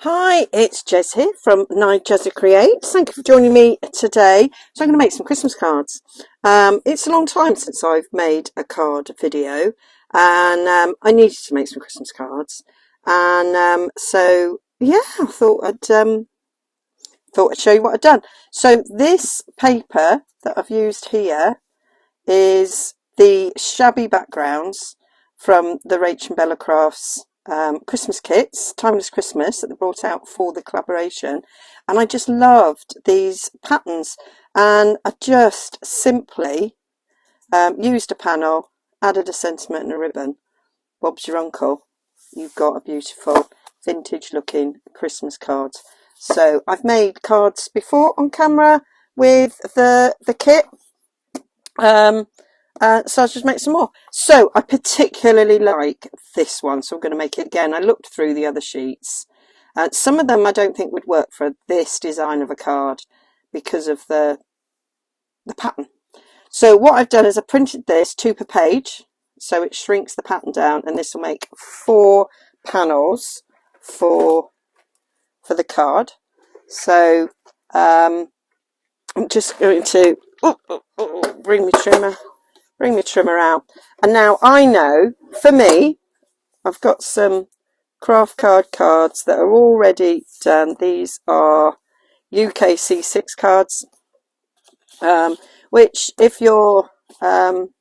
Hi, it's Jez here from Nigezza Creates. Thank you for joining me today. So I'm going to make some Christmas cards. It's a long time since I've made a card video, and I needed to make some Christmas cards. And so yeah, I thought I'd show you what I'd done. So this paper that I've used here is the Shabby backgrounds from the Rach and Bella Crafts Christmas kits, Timeless Christmas, that they brought out for the collaboration. And I just loved these patterns, and I just simply used a panel, added a sentiment and a ribbon. Bob's your uncle. You've got a beautiful vintage looking Christmas card. So I've made cards before on camera with the kit. So I'll just make some more. So I particularly like this one, so I'm going to make it again. I looked through the other sheets. Some of them I don't think would work for this design of a card because of the pattern. So what I've done is I printed this 2 per page, so it shrinks the pattern down, and this will make 4 panels for the card. So I'm just going to bring my trimmer out. And now I know, for me, I've got some craft card cards that are already done. These are UK C6 cards, which if you're in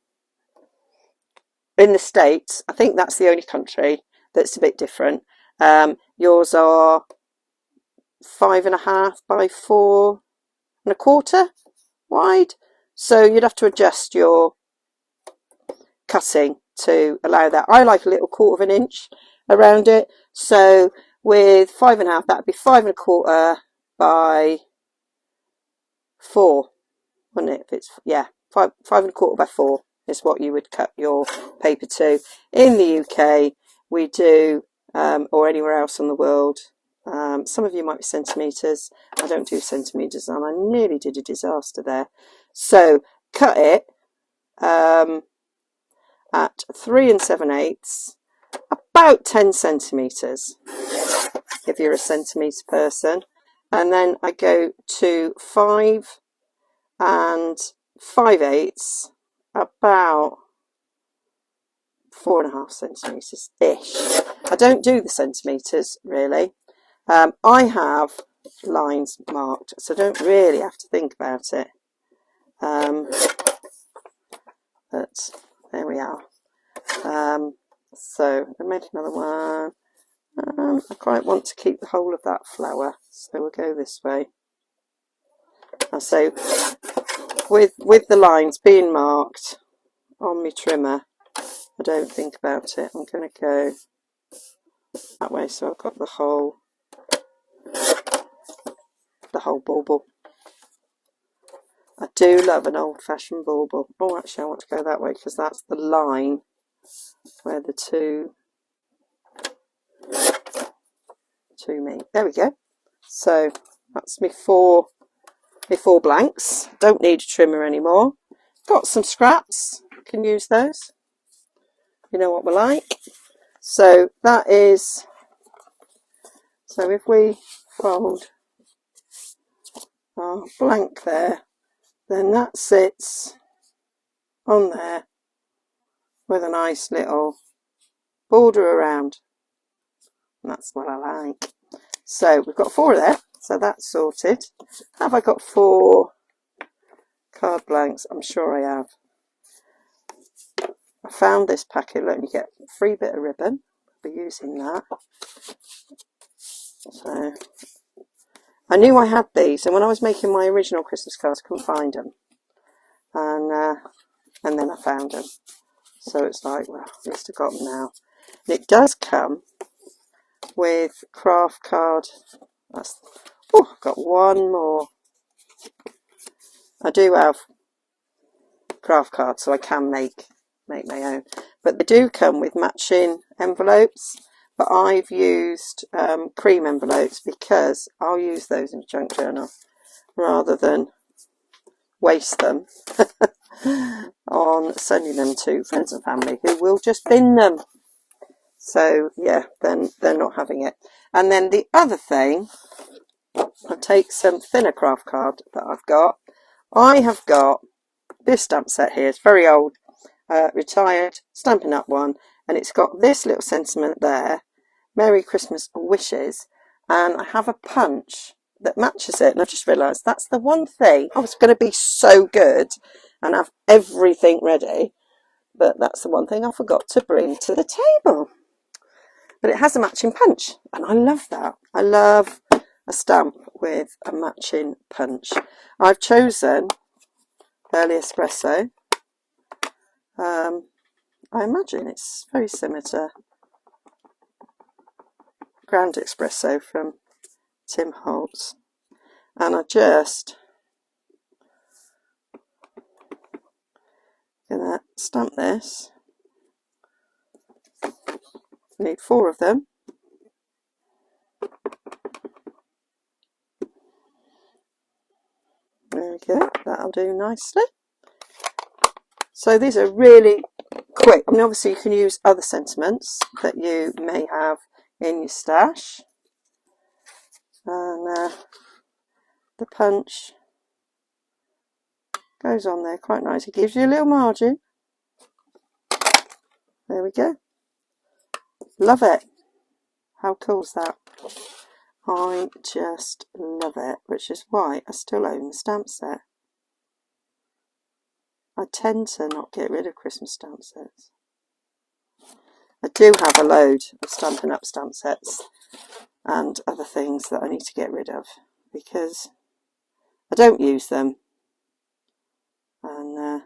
the States, I think that's the only country that's a bit different. Yours are 5.5 by 4.25 wide, so you'd have to adjust your cutting to allow that. I like a little 1/4 inch around it, so with 5.5, that would be 5.25 by 4, wouldn't it? If it's, yeah, 5.25 by 4 is what you would cut your paper to. In the UK we do, or anywhere else in the world, some of you might be centimetres. I don't do centimetres, and I nearly did a disaster there. So cut it at 3 7/8, about 10 centimetres if you're a centimetre person, and then I go to 5 5/8, about 4.5 centimetres ish. I don't do the centimetres really. I have lines marked, so I don't really have to think about it. But there we are. So I made another one. I quite want to keep the whole of that flower, so we'll go this way. And so with the lines being marked on my trimmer, I don't think about it. I'm going to go that way, so I've got the whole bauble. I do love an old-fashioned bauble. Oh, actually I want to go that way because that's the line where the two meet. There we go. So that's my four blanks. Don't need a trimmer anymore. Got some scraps, can use those. You know what we're like. So that is, so if we fold our blank there, then that sits on there with a nice little border around, and that's what I like. So we've got 4 there, so that's sorted. Have I got 4 card blanks? I'm sure I have. I found this packet. Look, you get a free bit of ribbon. I'll be using that. So I knew I had these, and when I was making my original Christmas cards, I couldn't find them, and then I found them. So it's like, well, at least I've got them now. And it does come with craft card. I've got one more. I do have craft cards, so I can make my own. But they do come with matching envelopes. But I've used cream envelopes because I'll use those in a junk journal rather than waste them on sending them to friends and family who will just bin them. So yeah, then they're not having it. And then the other thing, I'll take some thinner craft card that I've got. I have got this stamp set here. It's very old, retired Stampin' Up one, and it's got this little sentiment there, Merry Christmas wishes, and I have a punch that matches it, and I've just realised that's the one thing. I was going to be so good and have everything ready, but that's the one thing I forgot to bring to the table. But it has a matching punch, and I love that. I love a stamp with a matching punch. I've chosen Early Espresso. I imagine it's very similar to Ground Espresso from Tim Holtz. And I just gonna stamp this. Need 4 of them. There we go, that'll do nicely. So these are really quick. I mean, obviously you can use other sentiments that you may have in your stash. And the punch goes on there quite nice. It gives you a little margin. There we go. Love it. How cool is that? I just love it, which is why I still own the stamp set. I tend to not get rid of Christmas stamp sets. I do have a load of Stampin' Up stamp sets and other things that I need to get rid of because I don't use them, and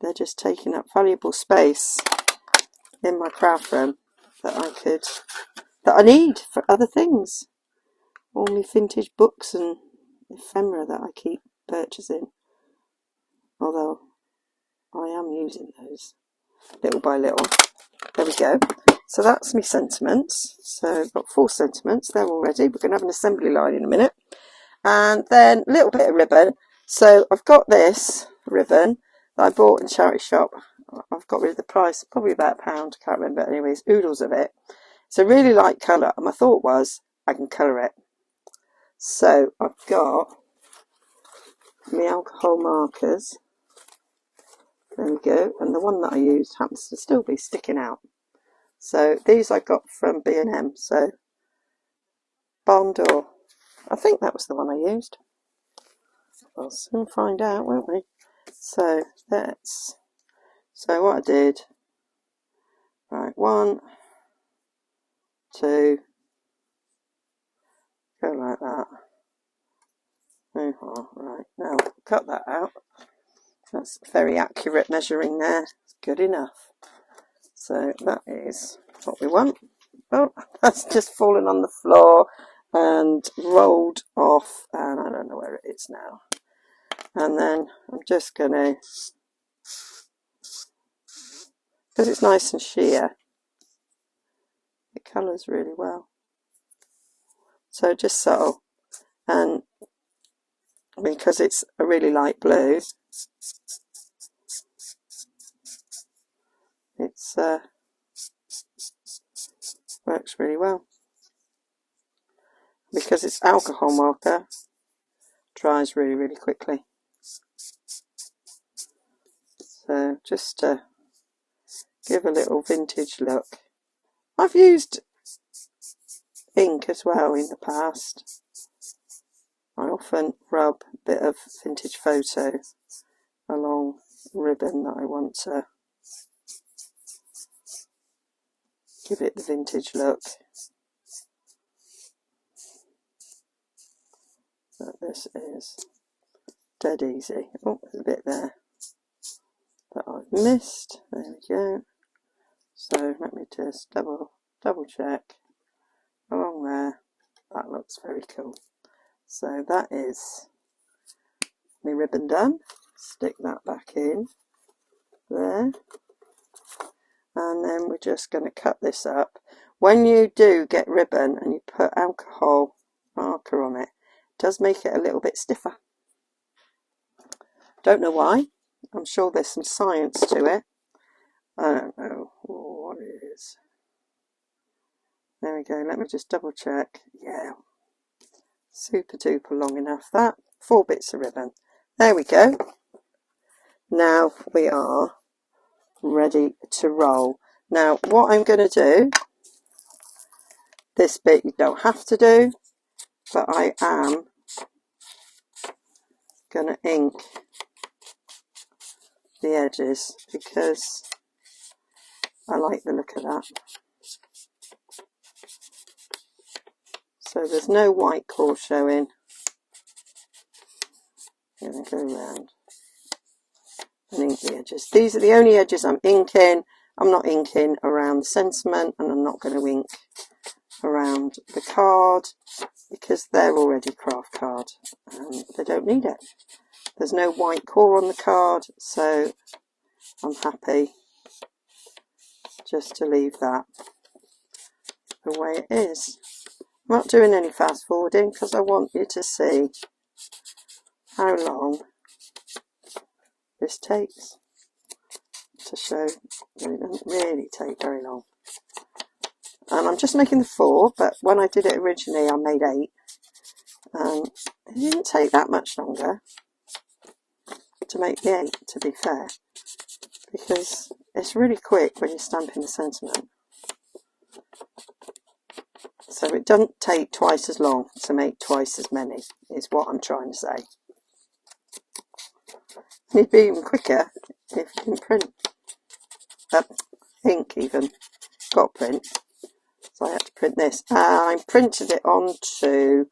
they're just taking up valuable space in my craft room that I need for other things. All my vintage books and ephemera that I keep purchasing, although I am using those little by little. There we go. So that's my sentiments. So I've got 4 sentiments. They're all ready. We're going to have an assembly line in a minute. And then a little bit of ribbon. So I've got this ribbon that I bought in a charity shop. I've got rid of the price, probably about £1. I can't remember. Anyways, oodles of it. It's a really light colour, and my thought was I can colour it. So I've got my alcohol markers. There we go. And the one that I used happens to still be sticking out. So these I got from B&M. So Barn Door. I think that was the one I used. We'll soon find out, won't we? So that's, so what I did, right, 1, 2, go like that. Oh, right, now cut that out. That's very accurate measuring there. It's good enough. So that is what we want. Oh, that's just fallen on the floor and rolled off, and I don't know where it is now. And then I'm just going to, because it's nice and sheer, it colours really well. So just so, and because it's a really light blue, it's works really well. Because it's alcohol marker, dries really, really quickly. So just to give a little vintage look. I've used ink as well in the past. I often rub a bit of vintage photo along ribbon that I want to give it the vintage look. But this is dead easy. Oh, there's a bit there that I've missed. There we go. So let me just double check along there. That looks very cool. So that is my ribbon done. Stick that back in there. And then we're just going to cut this up. When you do get ribbon and you put alcohol marker on it, it does make it a little bit stiffer. Don't know why. I'm sure there's some science to it. I don't know what it is. There we go. Let me just double check. Yeah, super duper long enough that. 4 bits of ribbon. There we go. Now we are ready to roll. Now what I'm going to do, this bit you don't have to do, but I am going to ink the edges because I like the look of that. So there's no white core showing. I'm going to go around and ink the edges. These are the only edges I'm inking. I'm not inking around the sentiment, and I'm not going to ink around the card because they're already craft card and they don't need it. There's no white core on the card, so I'm happy just to leave that the way it is. I'm not doing any fast forwarding because I want you to see how long this takes to show that it doesn't really take very long. And I'm just making the 4, but when I did it originally I made 8, and it didn't take that much longer to make the 8, to be fair, because it's really quick when you're stamping the sentiment. So it doesn't take twice as long to make twice as many, is what I'm trying to say. It'd be even quicker if you can print. Ink even. Got print. So I had to print this. I printed it onto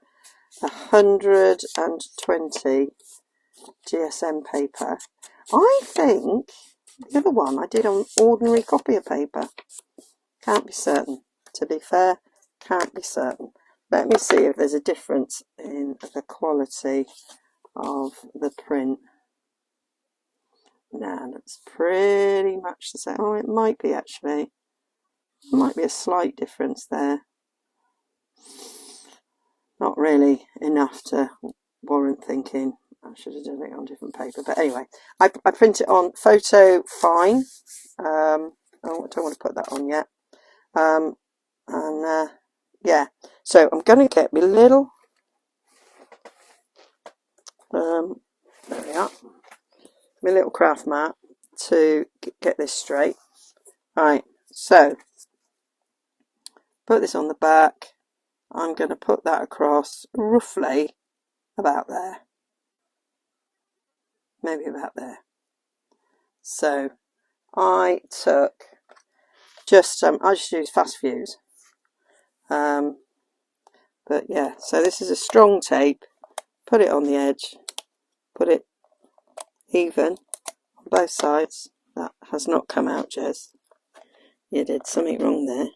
120 GSM paper. I think the other one I did on ordinary copier paper. Can't be certain. To be fair, can't be certain. Let me see if there's a difference in the quality of the print. No, that's pretty much the same. Oh, it might be actually. There might be a slight difference there. Not really enough to warrant thinking I should have done it on different paper. But anyway, I print it on Photo Fine. I don't want to put that on yet. Yeah, so I'm going to get my little, there we are, my little craft mat to get this straight. Right, so put this on the back. I'm going to put that across roughly about there, maybe about there. So I took just I just use fast fuse, but yeah, so this is a strong tape. Put it on the edge, put it even on both sides. That has not come out, Jez. You did something wrong there.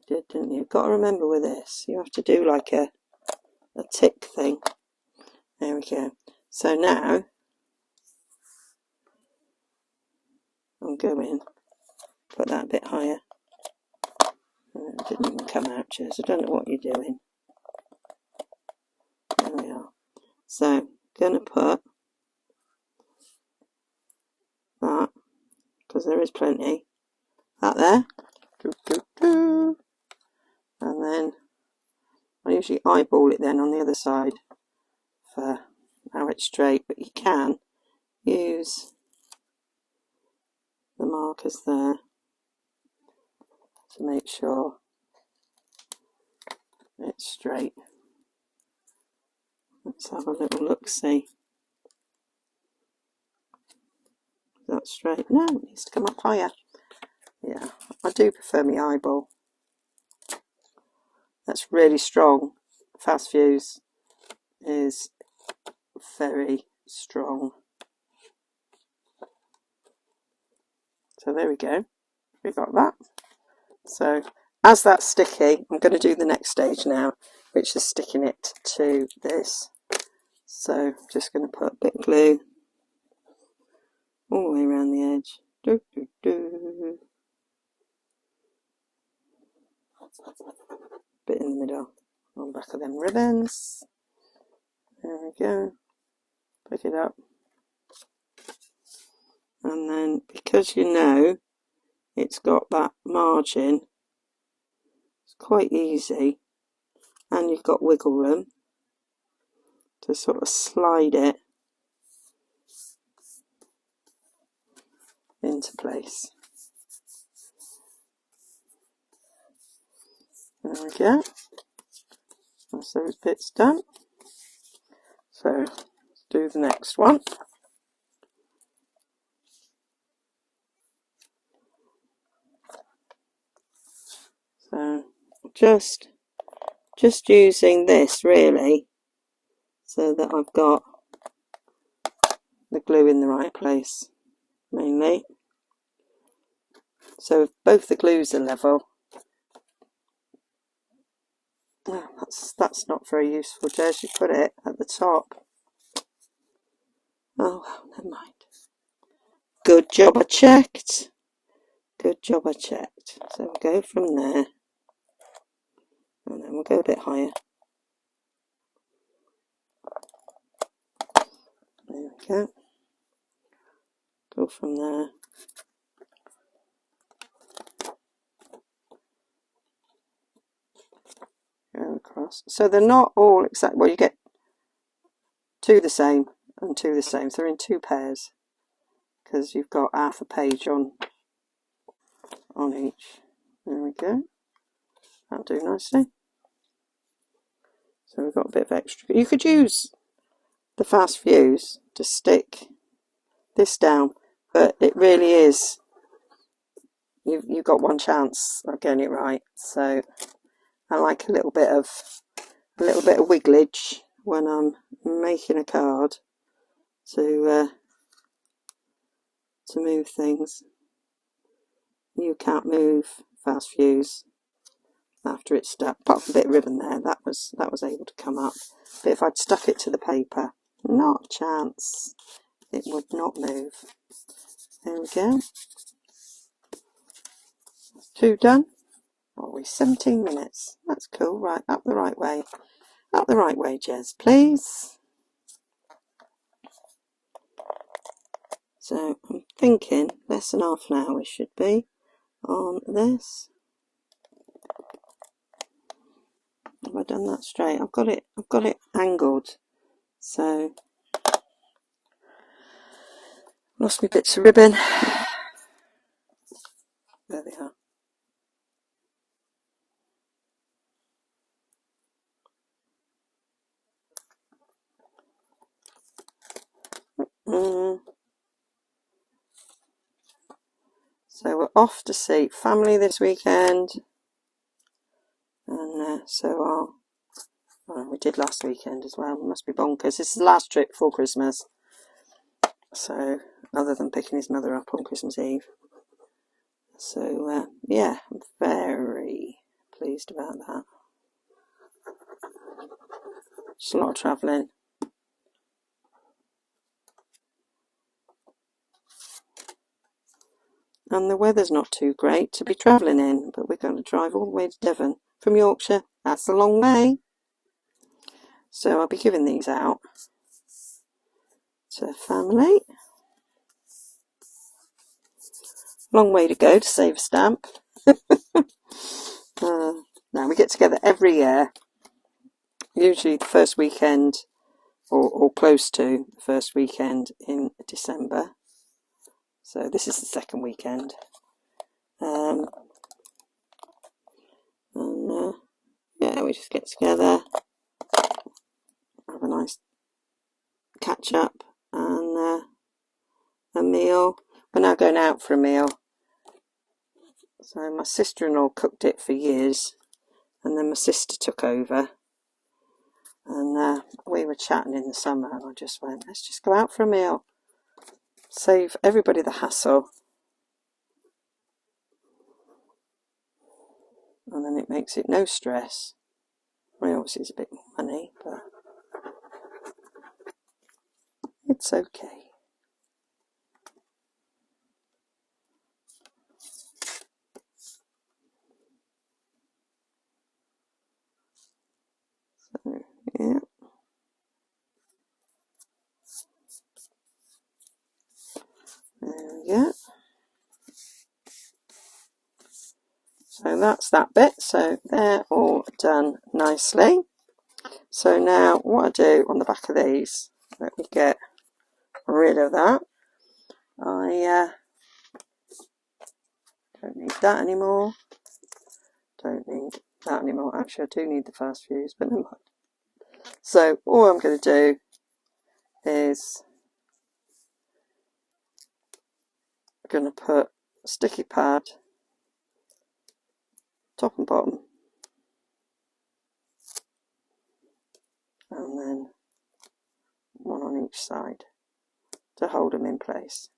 You did, didn't you? Got to remember with this, you have to do like a tick thing. There we go. So now I'm going put that a bit higher. It didn't even come out, Jez. I don't know what you're doing. There we are. So gonna put that, because there is plenty, that there. And then I usually eyeball it then on the other side for how it's straight, but you can use the markers there to make sure it's straight. Let's have a little look, see. Is that straight? No, it needs to come up higher. Yeah, I do prefer my eyeball. That's really strong. Fast fuse is very strong. So there we go. We got that. So as that's sticky, I'm going to do the next stage now, which is sticking it to this. So I'm just going to put a bit of glue all the way around the edge. Bit in the middle on the back of them ribbons. There we go. Pick it up. And then because you know it's got that margin quite easy, and you've got wiggle room to sort of slide it into place. There we go. That's those bits done. So let's do the next one. So just using this really, so that I've got the glue in the right place, mainly. So if both the glues are level, oh, that's not very useful, Jez. You put it at the top. Oh, well, never mind. Good job I checked. Good job I checked. So we'll go from there, and then we'll go a bit higher. There we go. Go from there. Go across. So they're not all exact. Well, you get two the same and two the same. So they're in two pairs, because you've got half a page on each. There we go. That'll do nicely. So we've got a bit of extra. You could use the fast fuse to stick this down, but it really is, you've got one chance of getting it right. So I like a little bit of wigglage when I'm making a card to move things. You can't move fast fuse after it's stuck. Apart from a bit of ribbon there, that was able to come up. But if I'd stuck it to the paper, not a chance. It would not move. There we go. Two done. Oh, we're 17 minutes. That's cool. Right, up the right way. Up the right way, Jez, please. So I'm thinking less than half an hour should be on this. Have I done that straight? I've got it angled. So lost me bits of ribbon. There they are. So we're off to see family this weekend, and so we did last weekend as well. We must be bonkers. This is the last trip before Christmas. So other than picking his mother up on Christmas Eve. So yeah, I'm very pleased about that. Just a lot of travelling. And the weather's not too great to be travelling in, but we're going to drive all the way to Devon from Yorkshire. That's a long way. So I'll be giving these out to family. Long way to go to save a stamp. Now we get together every year, usually the first weekend or close to the first weekend in December. So this is the second weekend. Yeah, we just get together, have a nice catch up, and a meal. We're now going out for a meal. So my sister-in-law cooked it for years, and then my sister took over, and we were chatting in the summer, and I just went, let's just go out for a meal, save everybody the hassle, and then it makes it no stress. I mean, obviously it's a bit more money, but it's okay. So yeah. There we go. So So that's that bit. So they're all done nicely. So now what I do on the back of these, let me get rid of that. I don't need that anymore. Don't need that anymore. Actually, I do need the fast fuse, but never mind. So all I'm going to do is I'm going to put a sticky pad top and bottom, and then one on each side to hold them in place.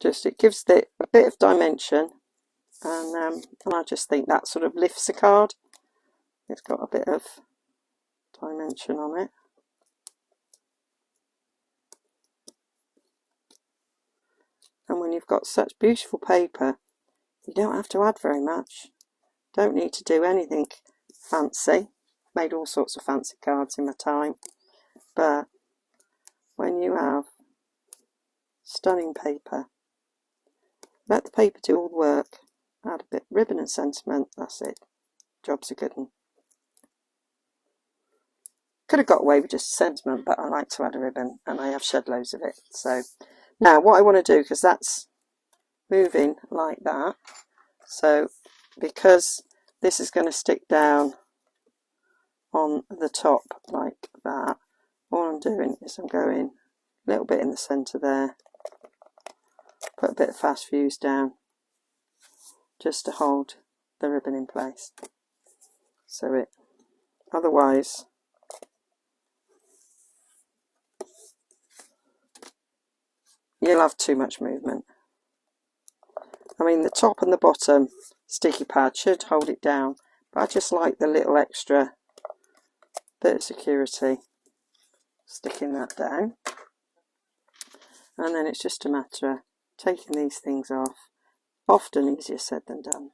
Just it gives it a bit of dimension, and I just think that sort of lifts the card. It's got a bit of dimension on it. And when you've got such beautiful paper, you don't have to add very much. Don't need to do anything fancy. Made all sorts of fancy cards in my time, but when you have stunning paper, let the paper do all the work. Add a bit of ribbon and sentiment. That's it. Job's a good one. Could have got away with just sentiment, but I like to add a ribbon, and I have shed loads of it. So now what I want to do, because that's moving like that, so because this is going to stick down on the top like that, all I'm doing is I'm going a little bit in the centre there, put a bit of fast fuse down just to hold the ribbon in place. So it, otherwise you'll have too much movement. I mean, the top and the bottom sticky pad should hold it down, but I just like the little extra bit of security sticking that down. And then it's just a matter of taking these things off. Often easier said than done.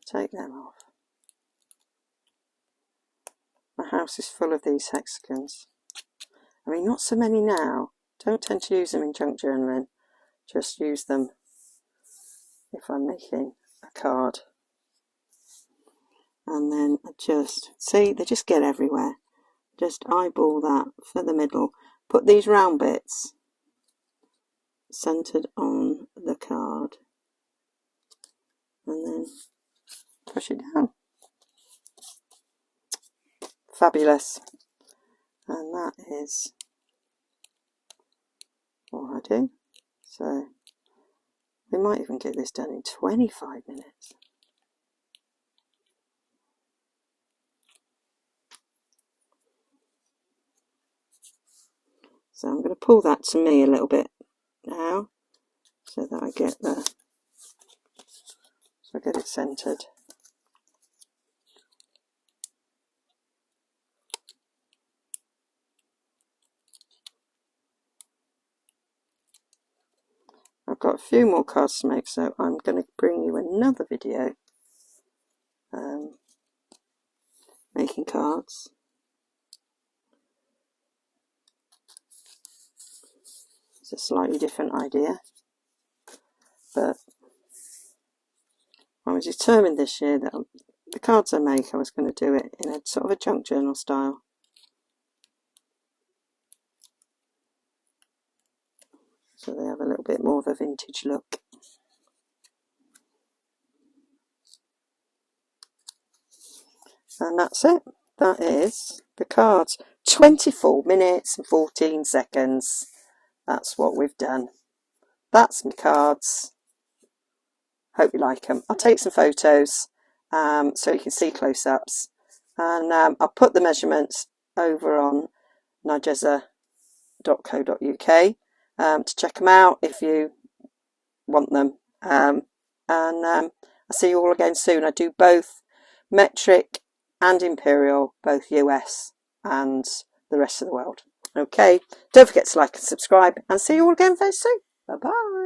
Take them off. My house is full of these hexagons. I mean, not so many now. Don't tend to use them in junk journaling. Just use them if I'm making a card. And then I just, see, they just get everywhere. Just eyeball that for the middle. Put these round bits centred on the card. And then push it down. Fabulous. And that is what I do. So we might even get this done in 25 minutes. So I'm going to pull that to me a little bit now, so that I get it centred. I've got a few more cards to make, so I'm going to bring you another video making cards. It's a slightly different idea, but I was determined this year that the cards I make, I was going to do it in a sort of a junk journal style. So they have a little bit more of a vintage look. And that's it. That is the cards. 24 minutes and 14 seconds. That's what we've done. That's my cards. Hope you like them. I'll take some photos so you can see close-ups. And I'll put the measurements over on nigezza.co.uk to check them out if you want them. I'll see you all again soon. I do both metric and imperial, both US and the rest of the world. Okay, don't forget to like and subscribe, and see you all again very soon. Bye bye.